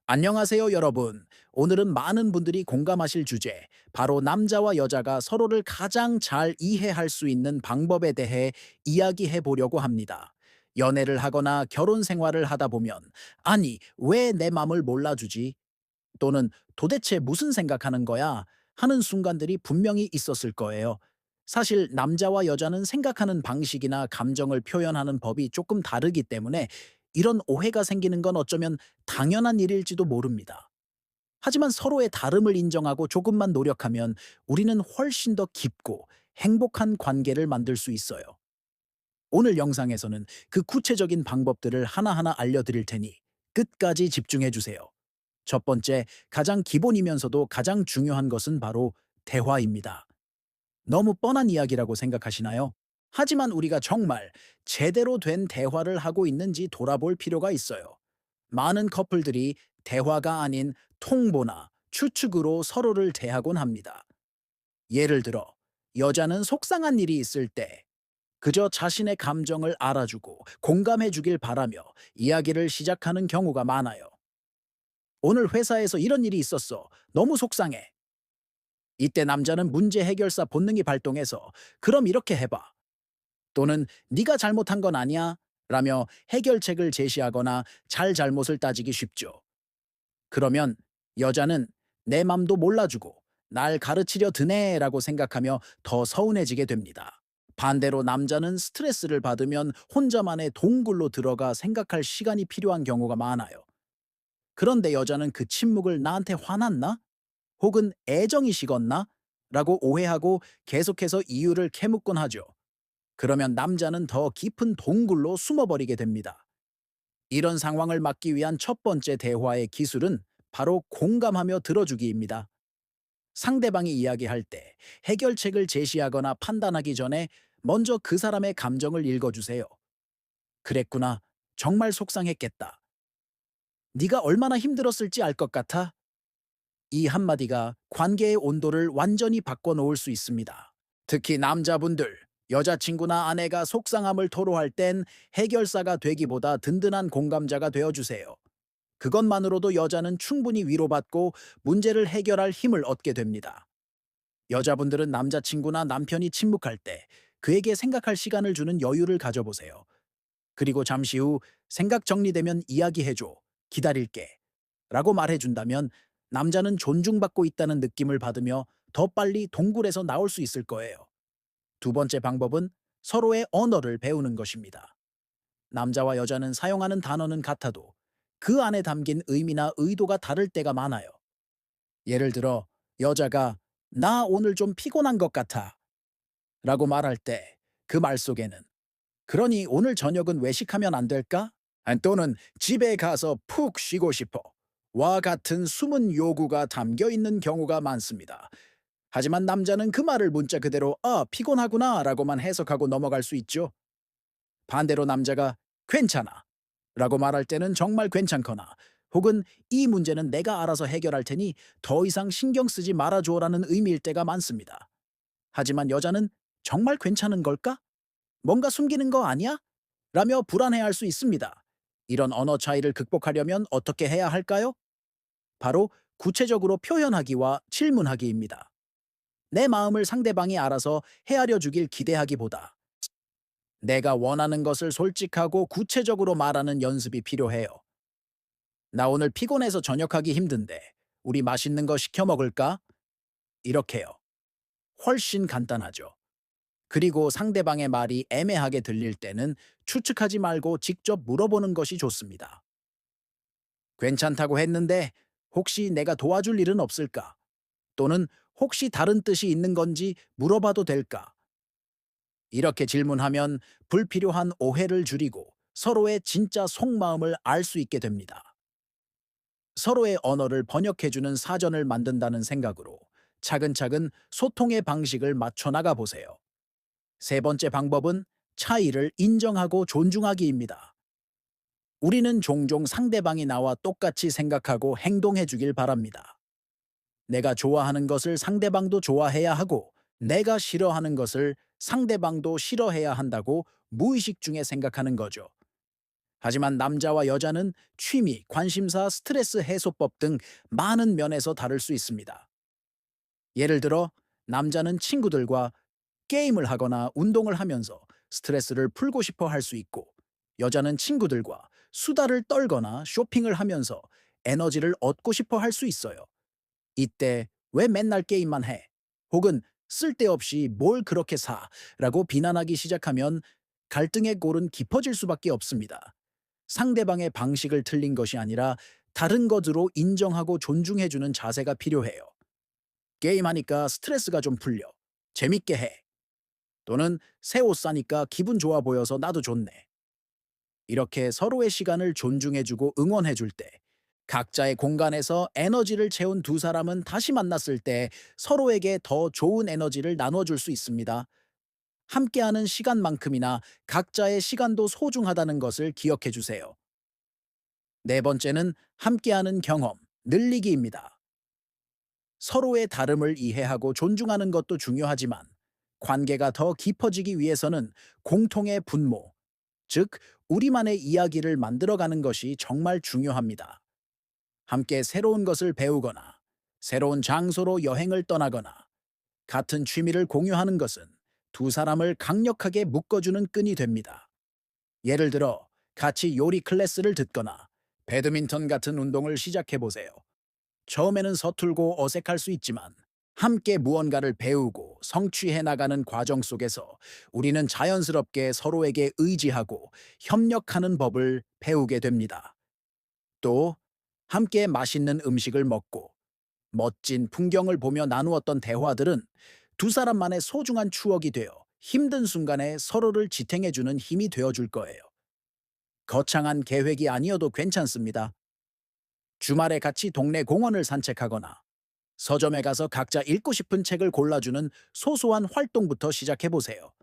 안녕하세요, 여러분. 오늘은 많은 분들이 공감하실 주제, 바로 남자와 여자가 서로를 가장 잘 이해할 수 있는 방법에 대해 이야기해 보려고 합니다. 연애를 하거나 결혼 생활을 하다 보면, 아니, 왜 내 맘을 몰라주지? 또는 도대체 무슨 생각하는 거야? 하는 순간들이 분명히 있었을 거예요. 사실 남자와 여자는 생각하는 방식이나 감정을 표현하는 법이 조금 다르기 때문에 이런 오해가 생기는 건 어쩌면 당연한 일일지도 모릅니다. 하지만 서로의 다름을 인정하고 조금만 노력하면 우리는 훨씬 더 깊고 행복한 관계를 만들 수 있어요. 오늘 영상에서는 그 구체적인 방법들을 하나하나 알려드릴 테니 끝까지 집중해 주세요. 첫 번째, 가장 기본이면서도 가장 중요한 것은 바로 대화입니다. 너무 뻔한 이야기라고 생각하시나요? 하지만 우리가 정말 제대로 된 대화를 하고 있는지 돌아볼 필요가 있어요. 많은 커플들이 대화가 아닌 통보나 추측으로 서로를 대하곤 합니다. 예를 들어, 여자는 속상한 일이 있을 때 그저 자신의 감정을 알아주고 공감해 주길 바라며 이야기를 시작하는 경우가 많아요. 오늘 회사에서 이런 일이 있었어. 너무 속상해. 이때 남자는 문제 해결사 본능이 발동해서 그럼 이렇게 해봐. 또는 네가 잘못한 건 아니야. 라며 해결책을 제시하거나 잘못을 따지기 쉽죠. 그러면 여자는 내 맘도 몰라주고 날 가르치려 드네 라고 생각하며 더 서운해지게 됩니다. 반대로 남자는 스트레스를 받으면 혼자만의 동굴로 들어가 생각할 시간이 필요한 경우가 많아요. 그런데 여자는 그 침묵을 나한테 화났나? 혹은 애정이 식었나? 라고 오해하고 계속해서 이유를 캐묻곤 하죠. 그러면 남자는 더 깊은 동굴로 숨어버리게 됩니다. 이런 상황을 막기 위한 첫 번째 대화의 기술은 바로 공감하며 들어주기입니다. 상대방이 이야기할 때 해결책을 제시하거나 판단하기 전에 먼저 그 사람의 감정을 읽어주세요. 그랬구나. 정말 속상했겠다. 네가 얼마나 힘들었을지 알 것 같아. 이 한마디가 관계의 온도를 완전히 바꿔놓을 수 있습니다. 특히 남자분들, 여자친구나 아내가 속상함을 토로할 땐 해결사가 되기보다 든든한 공감자가 되어주세요. 그것만으로도 여자는 충분히 위로받고 문제를 해결할 힘을 얻게 됩니다. 여자분들은 남자친구나 남편이 침묵할 때 그에게 생각할 시간을 주는 여유를 가져보세요. 그리고 잠시 후 생각 정리되면 이야기해줘. 기다릴게. 라고 말해준다면 남자는 존중받고 있다는 느낌을 받으며 더 빨리 동굴에서 나올 수 있을 거예요. 두 번째 방법은 서로의 언어를 배우는 것입니다. 남자와 여자는 사용하는 단어는 같아도 그 안에 담긴 의미나 의도가 다를 때가 많아요. 예를 들어, 여자가 나 오늘 좀 피곤한 것 같아 라고 말할 때 그 말 속에는 그러니 오늘 저녁은 외식하면 안 될까? 또는 집에 가서 푹 쉬고 싶어 와 같은 숨은 요구가 담겨 있는 경우가 많습니다. 하지만 남자는 그 말을 문자 그대로 피곤하구나 라고만 해석하고 넘어갈 수 있죠. 반대로 남자가 괜찮아 라고 말할 때는 정말 괜찮거나 혹은 이 문제는 내가 알아서 해결할 테니 더 이상 신경 쓰지 말아줘라는 의미일 때가 많습니다. 하지만 여자는 정말 괜찮은 걸까? 뭔가 숨기는 거 아니야? 라며 불안해할 수 있습니다. 이런 언어 차이를 극복하려면 어떻게 해야 할까요? 바로 구체적으로 표현하기와 질문하기입니다. 내 마음을 상대방이 알아서 헤아려 주길 기대하기보다 내가 원하는 것을 솔직하고 구체적으로 말하는 연습이 필요해요. 나 오늘 피곤해서 저녁하기 힘든데 우리 맛있는 거 시켜 먹을까? 이렇게요. 훨씬 간단하죠. 그리고 상대방의 말이 애매하게 들릴 때는 추측하지 말고 직접 물어보는 것이 좋습니다. 괜찮다고 했는데 혹시 내가 도와줄 일은 없을까? 또는 혹시 다른 뜻이 있는 건지 물어봐도 될까? 이렇게 질문하면 불필요한 오해를 줄이고 서로의 진짜 속마음을 알 수 있게 됩니다. 서로의 언어를 번역해주는 사전을 만든다는 생각으로 차근차근 소통의 방식을 맞춰 나가 보세요. 세 번째 방법은 차이를 인정하고 존중하기입니다. 우리는 종종 상대방이 나와 똑같이 생각하고 행동해 주길 바랍니다. 내가 좋아하는 것을 상대방도 좋아해야 하고 내가 싫어하는 것을 상대방도 싫어해야 한다고 무의식 중에 생각하는 거죠. 하지만 남자와 여자는 취미, 관심사, 스트레스 해소법 등 많은 면에서 다를 수 있습니다. 예를 들어, 남자는 친구들과 게임을 하거나 운동을 하면서 스트레스를 풀고 싶어 할 수 있고, 여자는 친구들과 수다를 떨거나 쇼핑을 하면서 에너지를 얻고 싶어 할 수 있어요. 이때 왜 맨날 게임만 해? 혹은 쓸데없이 뭘 그렇게 사? 라고 비난하기 시작하면 갈등의 골은 깊어질 수밖에 없습니다. 상대방의 방식을 틀린 것이 아니라 다른 것으로 인정하고 존중해주는 자세가 필요해요. 게임하니까 스트레스가 좀 풀려. 재밌게 해. 또는 새 옷 사니까 기분 좋아 보여서 나도 좋네. 이렇게 서로의 시간을 존중해주고 응원해줄 때, 각자의 공간에서 에너지를 채운 두 사람은 다시 만났을 때 서로에게 더 좋은 에너지를 나눠줄 수 있습니다. 함께하는 시간만큼이나 각자의 시간도 소중하다는 것을 기억해 주세요. 네 번째는 함께하는 경험, 늘리기입니다. 서로의 다름을 이해하고 존중하는 것도 중요하지만 관계가 더 깊어지기 위해서는 공통의 분모, 즉, 우리만의 이야기를 만들어가는 것이 정말 중요합니다. 함께 새로운 것을 배우거나, 새로운 장소로 여행을 떠나거나, 같은 취미를 공유하는 것은 두 사람을 강력하게 묶어주는 끈이 됩니다. 예를 들어, 같이 요리 클래스를 듣거나, 배드민턴 같은 운동을 시작해 보세요. 처음에는 서툴고 어색할 수 있지만, 함께 무언가를 배우고 성취해 나가는 과정 속에서 우리는 자연스럽게 서로에게 의지하고 협력하는 법을 배우게 됩니다. 또, 함께 맛있는 음식을 먹고 멋진 풍경을 보며 나누었던 대화들은 두 사람만의 소중한 추억이 되어 힘든 순간에 서로를 지탱해주는 힘이 되어줄 거예요. 거창한 계획이 아니어도 괜찮습니다. 주말에 같이 동네 공원을 산책하거나 서점에 가서 각자 읽고 싶은 책을 골라주는 소소한 활동부터 시작해보세요.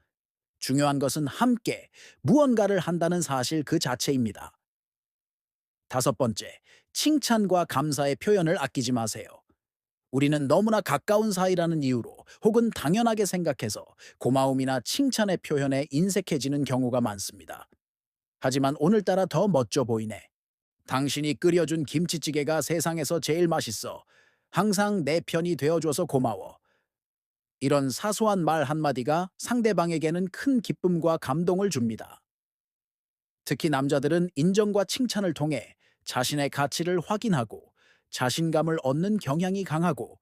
중요한 것은 함께 무언가를 한다는 사실 그 자체입니다. 다섯 번째, 칭찬과 감사의 표현을 아끼지 마세요. 우리는 너무나 가까운 사이라는 이유로 혹은 당연하게 생각해서 고마움이나 칭찬의 표현에 인색해지는 경우가 많습니다. 하지만 오늘따라 더 멋져 보이네. 당신이 끓여준 김치찌개가 세상에서 제일 맛있어. 항상 내 편이 되어줘서 고마워. 이런 사소한 말 한마디가 상대방에게는 큰 기쁨과 감동을 줍니다. 특히 남자들은 인정과 칭찬을 통해 자신의 가치를 확인하고 자신감을 얻는 경향이 강하고,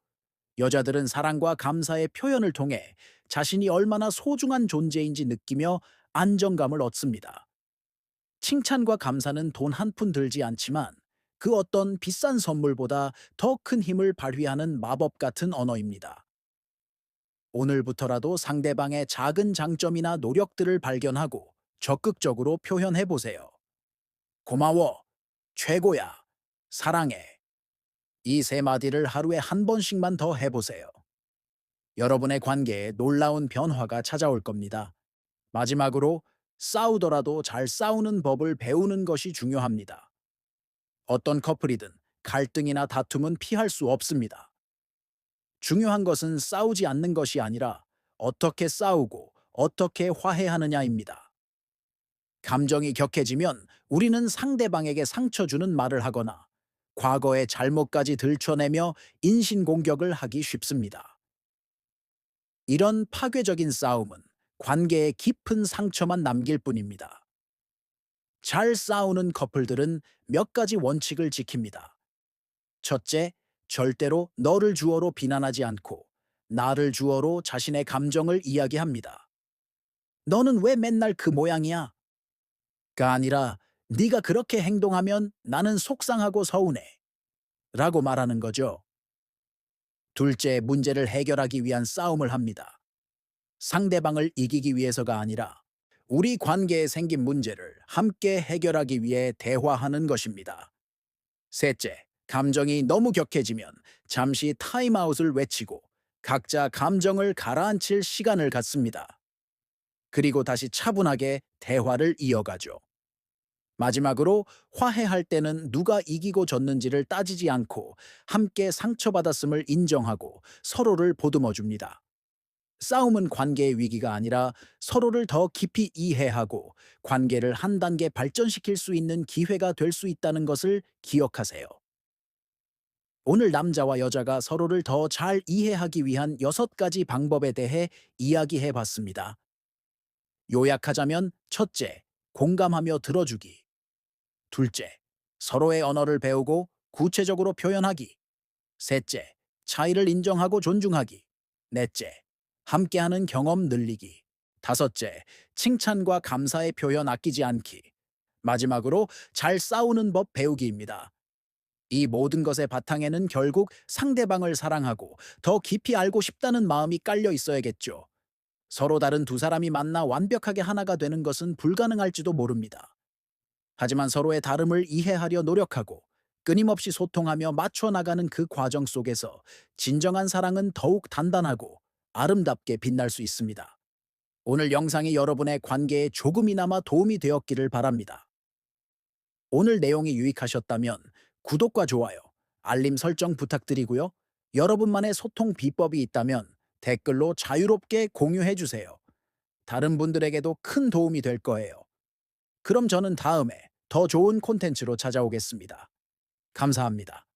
여자들은 사랑과 감사의 표현을 통해 자신이 얼마나 소중한 존재인지 느끼며 안정감을 얻습니다. 칭찬과 감사는 돈 한 푼 들지 않지만 그 어떤 비싼 선물보다 더 큰 힘을 발휘하는 마법 같은 언어입니다. 오늘부터라도 상대방의 작은 장점이나 노력들을 발견하고 적극적으로 표현해 보세요. 고마워, 최고야, 사랑해. 이 세 마디를 하루에 한 번씩만 더 해보세요. 여러분의 관계에 놀라운 변화가 찾아올 겁니다. 마지막으로, 싸우더라도 잘 싸우는 법을 배우는 것이 중요합니다. 어떤 커플이든 갈등이나 다툼은 피할 수 없습니다. 중요한 것은 싸우지 않는 것이 아니라 어떻게 싸우고 어떻게 화해하느냐입니다. 감정이 격해지면 우리는 상대방에게 상처 주는 말을 하거나 과거의 잘못까지 들춰내며 인신공격을 하기 쉽습니다. 이런 파괴적인 싸움은 관계에 깊은 상처만 남길 뿐입니다. 잘 싸우는 커플들은 몇 가지 원칙을 지킵니다. 첫째, 절대로 너를 주어로 비난하지 않고 나를 주어로 자신의 감정을 이야기합니다. 너는 왜 맨날 그 모양이야? 가 아니라 네가 그렇게 행동하면 나는 속상하고 서운해. 라고 말하는 거죠. 둘째, 문제를 해결하기 위한 싸움을 합니다. 상대방을 이기기 위해서가 아니라 우리 관계에 생긴 문제를 함께 해결하기 위해 대화하는 것입니다. 셋째, 감정이 너무 격해지면 잠시 타임아웃을 외치고 각자 감정을 가라앉힐 시간을 갖습니다. 그리고 다시 차분하게 대화를 이어가죠. 마지막으로, 화해할 때는 누가 이기고 졌는지를 따지지 않고 함께 상처받았음을 인정하고 서로를 보듬어 줍니다. 싸움은 관계의 위기가 아니라 서로를 더 깊이 이해하고 관계를 한 단계 발전시킬 수 있는 기회가 될 수 있다는 것을 기억하세요. 오늘 남자와 여자가 서로를 더 잘 이해하기 위한 6가지 방법에 대해 이야기해 봤습니다. 요약하자면 첫째, 공감하며 들어주기. 둘째, 서로의 언어를 배우고 구체적으로 표현하기. 셋째, 차이를 인정하고 존중하기. 넷째, 함께하는 경험 늘리기. 다섯째, 칭찬과 감사의 표현 아끼지 않기. 마지막으로 잘 싸우는 법 배우기입니다. 이 모든 것의 바탕에는 결국 상대방을 사랑하고 더 깊이 알고 싶다는 마음이 깔려 있어야겠죠. 서로 다른 두 사람이 만나 완벽하게 하나가 되는 것은 불가능할지도 모릅니다. 하지만 서로의 다름을 이해하려 노력하고 끊임없이 소통하며 맞춰 나가는 그 과정 속에서 진정한 사랑은 더욱 단단하고 아름답게 빛날 수 있습니다. 오늘 영상이 여러분의 관계에 조금이나마 도움이 되었기를 바랍니다. 오늘 내용이 유익하셨다면 구독과 좋아요, 알림 설정 부탁드리고요. 여러분만의 소통 비법이 있다면 댓글로 자유롭게 공유해 주세요. 다른 분들에게도 큰 도움이 될 거예요. 그럼 저는 다음에 더 좋은 콘텐츠로 찾아오겠습니다. 감사합니다.